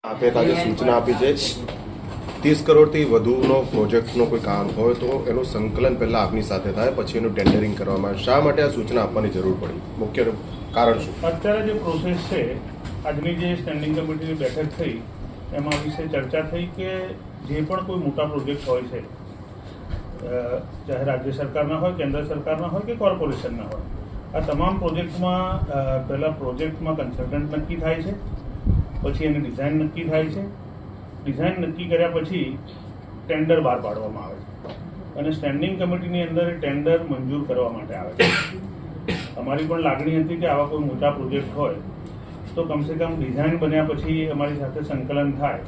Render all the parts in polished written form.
આપે આજે સૂચના આપી છે 30 કરોડથી વધુનો પ્રોજેક્ટનો કોઈ કામ હોય તો એનું સંકલન પહેલા આપની સાથે થાય, પછી એનું ટેન્ડરિંગ કરવામાં આવે. શા માટે આ સૂચના આપવાની જરૂર પડી? મુખ્ય કારણ શું? અત્યારે જે પ્રોસેસ છે, આજની જે સ્ટેન્ડિંગ કમિટીની બેઠક થઈ એમાં વિશે ચર્ચા થઈ કે જે પણ કોઈ મોટા પ્રોજેક્ટ હોય છે, ચાહે રાજ્ય સરકારના હોય, કેન્દ્ર સરકારના હોય કે કોર્પોરેશનના હોય, આ તમામ પ્રોજેક્ટમાં પહેલાં પ્રોજેક્ટમાં કન્સલ્ટન્ટ નક્કી થાય છે, પછી એની ડિઝાઇન નક્કી થાય છે. ડિઝાઇન નક્કી કર્યા પછી ટેન્ડર બહાર પાડવામાં આવે છે અને સ્ટેન્ડિંગ કમિટીની અંદર ટેન્ડર મંજૂર કરવા માટે આવે છે. અમારી પણ લાગણી હતી કે આવા કોઈ મોટા પ્રોજેક્ટ હોય તો કમસે કમ ડિઝાઇન બન્યા પછી અમારી સાથે સંકલન થાય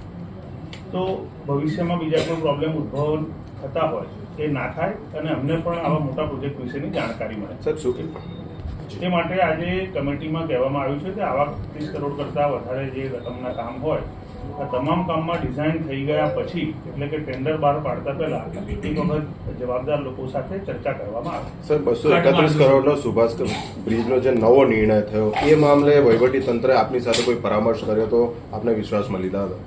તો ભવિષ્યમાં બીજા કોઈ પ્રોબ્લેમ ઉદ્ભવ થતા હોય એ ના થાય અને અમને પણ આવા મોટા પ્રોજેક્ટ વિશેની જાણકારી મળે. સર, શું એ માટે આજે કમિટીમાં કહેવામાં આવ્યું છે કે આવા 30 કરોડ કરતાં વધારે જે રકમના કામ હોય આ તમામ કામમાં ડિઝાઇન થઈ ગયા પછી, એટલે કે ટેન્ડર બહાર પાડતા પહેલા એક વખત જવાબદાર લોકો સાથે ચર્ચા કરવામાં આવે. સર, 231 કરોડનો સુભાષ બ્રિજનો જે નવો નિર્ણય થયો એ મામલે વહીવટી તંત્રે આપની સાથે કોઈ પરામર્શ કર્યો તો આપને વિશ્વાસમાં લીધા હતા?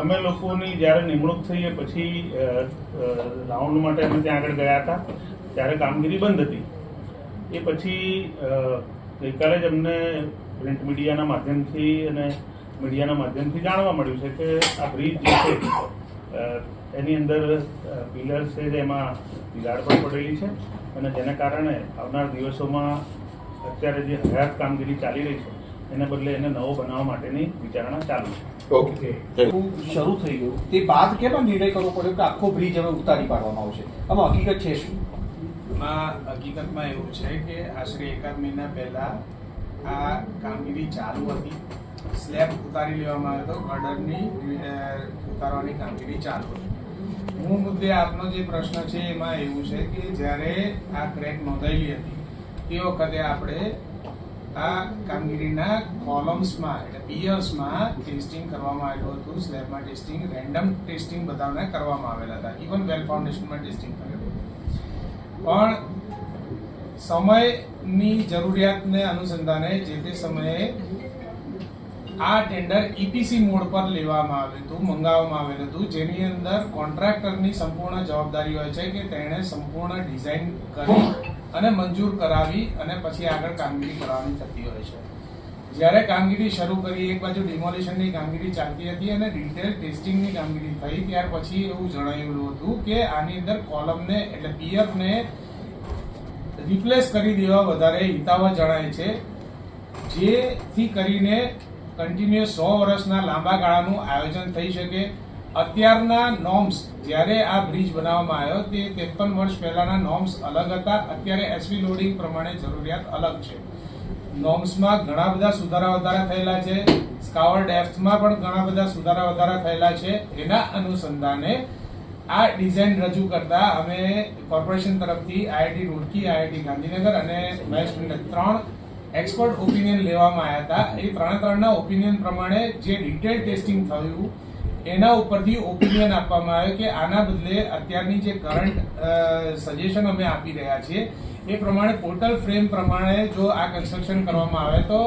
અમે લોકોની જ્યારે નિમણૂક થઈ એ પછી રાઉન્ડ માટે અમે ત્યાં આગળ ગયા હતા ત્યારે કામગીરી બંધ હતી. એ પછી ગઈકાલે જ અમને પ્રિન્ટ મીડિયાના માધ્યમથી અને મીડિયાના માધ્યમથી જાણવા મળ્યું છે કે આ બ્રિજ જે છે એની અંદર પિલર છે એમાં તિરાડ પણ પડેલી છે અને જેના કારણે આવનાર દિવસોમાં અત્યારે જે હયાત કામગીરી ચાલી રહી છે એને બદલે એને નવો બનાવવા માટેની વિચારણા ચાલુ છે. ઓકે, શરૂ થઈ ગયું તે બાદ કેમ નિર્ણય કરવો પડ્યો કે આખો બ્રિજ હવે ઉતારી પાડવામાં આવશે? આમાં હકીકત છે શું? હકીકતમાં એવું છે કે આશરે 1 મહિના પહેલા આ કામગીરી ચાલુ હતી. સ્લેબ ઉતારી લેવામાં આવ્યો હતો, ગર્ડરની ઉતારવાની કામગીરી ચાલુ હતી. મૂળ મુદ્દે આપનો જે પ્રશ્ન છે એમાં એવું છે કે જ્યારે આ ક્રેક નોંધાયેલી હતી તે વખતે આપણે આ કામગીરીના કોલમ્સમાં એટલે પિયર્સમાં ટેસ્ટિંગ કરવામાં આવેલું હતું. સ્લેબમાં ટેસ્ટિંગ, રેન્ડમ ટેસ્ટિંગ બધાને કરવામાં આવેલા હતા. ઇવન વેલ ફાઉન્ડેશનમાં ટેસ્ટિંગ કરેલું. પણ સમયની જરૂરિયાતને અનુસંધાને જે તે સમયે આ ટેન્ડર ઈપીસી મોડ પર લેવામાં આવ્યું હતું, મંગાવવામાં આવેલું હતું, જેની અંદર કોન્ટ્રાક્ટરની સંપૂર્ણ જવાબદારી હોય છે કે તેણે સંપૂર્ણ ડિઝાઇન કરી અને મંજૂર કરાવી અને પછી આગળ કામગીરી કરવાની થતી હોય છે. જ્યારે કામગીરી શરૂ કરી, એક બાજુ ડિમોલિશનની કામગીરી ચાલતી હતી અને ડિટેલ ટેસ્ટિંગની કામગીરી થઈ, ત્યાર પછી એવું જણાવેલું હતું કે આની અંદર કોલમને એટલે પિયરને રિપ્લેસ કરી દેવા વધારે હિતાવહ જણાય છે, જેથી કરીને કન્ટિન્યુઅસ 100 વર્ષના લાંબા ગાળાનું આયોજન થઈ શકે. અત્યારના નોર્મ્સ, જ્યારે આ બ્રિજ બનાવવામાં આવ્યો તે 53 વર્ષ પહેલાના નોર્મ્સ અલગ હતા. અત્યારે એસવી લોડિંગ પ્રમાણે જરૂરિયાત અલગ છે. નોર્મ્સમાં ઘણા બધા સુધારા વધારા થયેલા છે. સ્કાવર ડેપ્થમાં પણ ઘણા બધા સુધારા વધારા થયેલા છે. એના અનુસંધાને આ ડિઝાઇન રજૂ કરતા અમે કોર્પોરેશન તરફથી IIT રૂડકી, IIT ગાંધીનગર અને મેનેજમેન્ટ 3 એક્સપર્ટ ઓપિનિયન લેવામાં આવ્યા હતા. એ ત્રણના ઓપિનિયન પ્રમાણે જે ડિટેલ ટેસ્ટિંગ થયું એના ઉપરથી ઓપિનિયન આપવામાં આવ્યો કે આના બદલે અત્યારની જે કરંટ સજેશન અમે આપી રહ્યા છીએ એ પ્રમાણે પોર્ટલ ફ્રેમ પ્રમાણે જો આ કન્સ્ટ્રક્શન કરવામાં આવે તો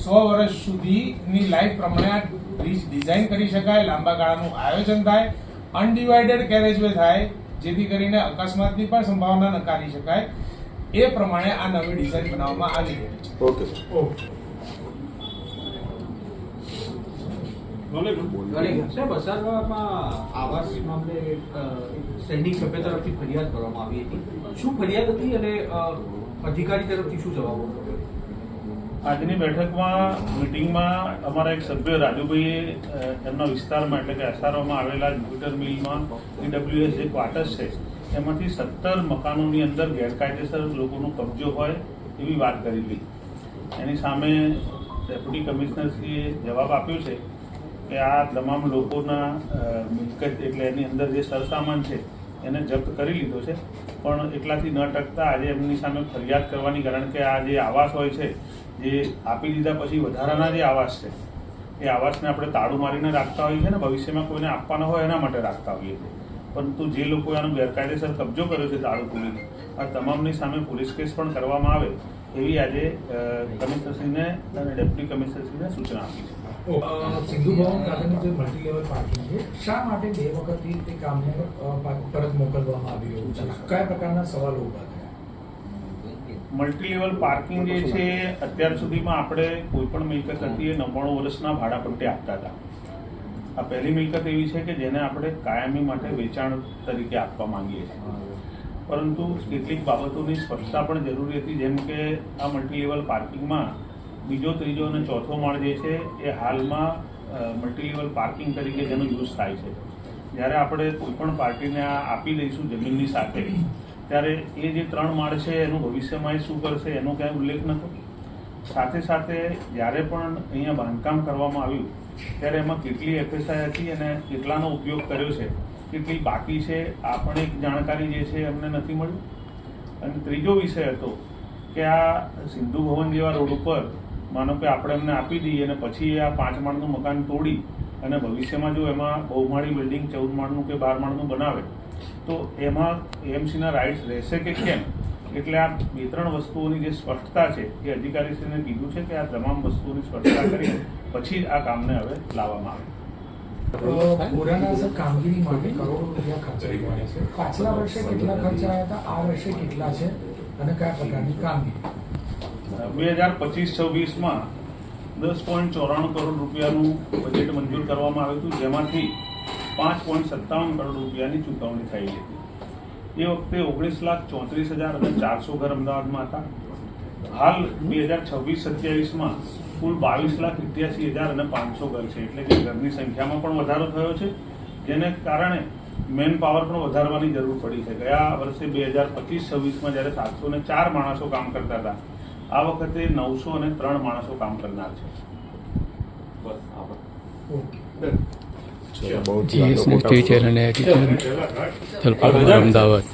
100 વર્ષ સુધીની લાઈફ પ્રમાણે આ બ્રિજ ડિઝાઇન કરી શકાય, લાંબા ગાળાનું આયોજન થાય, અનડિવાઇડેડ કેરેજવે થાય, જેથી કરીને અકસ્માતની પણ સંભાવના નકારી શકાય. એ પ્રમાણે આ નવી ડિઝાઇન બનાવવામાં આવી રહી છે. ઓકે. સાહેબ, અસારવામાં આવાસ મામલે સૈનિક સભ્ય તરફથી ફરિયાદ કરવામાં આવી હતી. શું ફરિયાદ હતી અને અધિકારી તરફથી શું જવાબ મળ્યો? આજની બેઠકમાં મિટિંગમાં અમારા એક સભ્ય રાજુભાઈએ એમના વિસ્તારમાં એટલે કે અસારોમાં આવેલા જુપિટર મિલમાં EWS જે ક્વાર્ટર્સ છે એમાંથી 17 મકાનોની અંદર ગેરકાયદેસર લોકોનો કબજો હોય એવી વાત કરેલી. એની સામે ડેપ્યુટી કમિશનરશ્રીએ જવાબ આપ્યો છે કે આ તમામ લોકોના મિલકત એટલે એની અંદર જે સરસામાન છે એને જપ્ત કરી લીધો છે, પણ એટલાથી ન ટકતા આજે એમની સામે ફરિયાદ કરવાની, કારણ કે આ જે આવાસ હોય છે જે આપી દીધા પછી વધારાના જે આવાસ છે એ આવાસને આપણે તાળું મારીને રાખતા હોઈએ છીએ ને ભવિષ્યમાં કોઈને આપવાના હોય એના માટે રાખતા હોઈએ છીએ, પરંતુ જે લોકોએ આનો ગેરકાયદેસર કબજો કર્યો છે તાળું ખોલીને આ તમામની સામે પોલીસ કેસ પણ કરવામાં આવે એવી આજે કમિશનરશ્રીને અને ડેપ્યુટી કમિશનરશ્રીને સૂચના આપી છે. સિંધુ ભવન ખાતેનું જે મલ્ટી લેવલ પાર્કિંગ છે, શા માટે 2 વખતથી તે કામને પરત મોકલવામાં આવી રહ્યું છે? કયા પ્રકારના સવાલો ઉભા થયા? મલ્ટી લેવલ પાર્કિંગ જે છે અત્યાર સુધીમાં આપણે કોઈ પણ મિલકત હતી એ 99 વર્ષના ભાડા પટ્ટે આપતા હતા. આ પહેલી મિલકત એવી છે કે જેને આપણે કાયમી માટે વેચાણ તરીકે આપવા માંગીએ છીએ, પરંતુ કેટલીક બાબતોની સ્પષ્ટતા પણ જરૂરી હતી, જેમ કે આ મલ્ટી લેવલ પાર્કિંગમાં બીજો, ત્રીજો અને ચોથો માળ જે છે એ હાલમાં મલ્ટી લેવલ પાર્કિંગ તરીકે જેનો યુઝ થાય છે. જ્યારે આપણે કોઈ પણ પાર્ટીને આ આપી દઈશું જમીનની સાથે, ત્યારે એ જે 3 માળ છે એનું ભવિષ્યમાં એ શું કરશે એનો ક્યાંય ઉલ્લેખ નહોતો. સાથે સાથે જ્યારે પણ અહીંયા બાંધકામ કરવામાં આવ્યું ત્યારે એમાં કેટલી FSI હતી અને કેટલાનો ઉપયોગ કર્યો છે, કેટલી બાકી છે, આ પણ એક જાણકારી જે છે એમને નથી મળી. અને ત્રીજો વિષય હતો કે આ સિંધુ ભવન જેવા રોડ ઉપર માનો કે આપણે એમને આપી દઈએ અને પછી આ 5 માળનું મકાન તોડી અને ભવિષ્યમાં જો એમાં બહુમાળી બિલ્ડિંગ 14 માળનું કે 12 માળનું બનાવે તો એમાં AMCના રાઇટ્સ રહેશે કે કેમ? એટલે આ 2-3 વસ્તુઓની જે સ્પષ્ટતા છે એ અધિકારીશ્રીને કીધું છે કે આ તમામ વસ્તુઓની સ્પષ્ટતા કરી પછી જ આ કામને હવે લાવવામાં આવે. કોરોના કામગીરી માટે કરોડો રૂપિયા ખર્ચાઈ રહ્યા છે. પાછલા વર્ષે કેટલા ખર્ચાયા હતા, આ વર્ષે કેટલા છે અને કયા પ્રકારની કામગીરી? 2025-26માં 10.94 કરોડ રૂપિયાનું બજેટ મંજૂર કરવામાં આવ્યું હતું, જેમાંથી 5.57 કરોડ રૂપિયાની ચૂકવણી થયેલી હતી. એ વખતે 19,34,400 ઘર અમદાવાદમાં હતા. હાલ 2026-27માં કુલ 22,88,500 ઘર છે, એટલે કે ઘરની સંખ્યામાં પણ વધારો થયો છે, જેને કારણે મેન પાવર પણ વધારવાની જરૂર પડી છે. ગયા વર્ષે 2025-26માં જ્યારે 704 માણસો કામ કરતા હતા, આ વખતે 903 માણસો કામ કરનાર છે. GS News TV channel है, अमदावाद.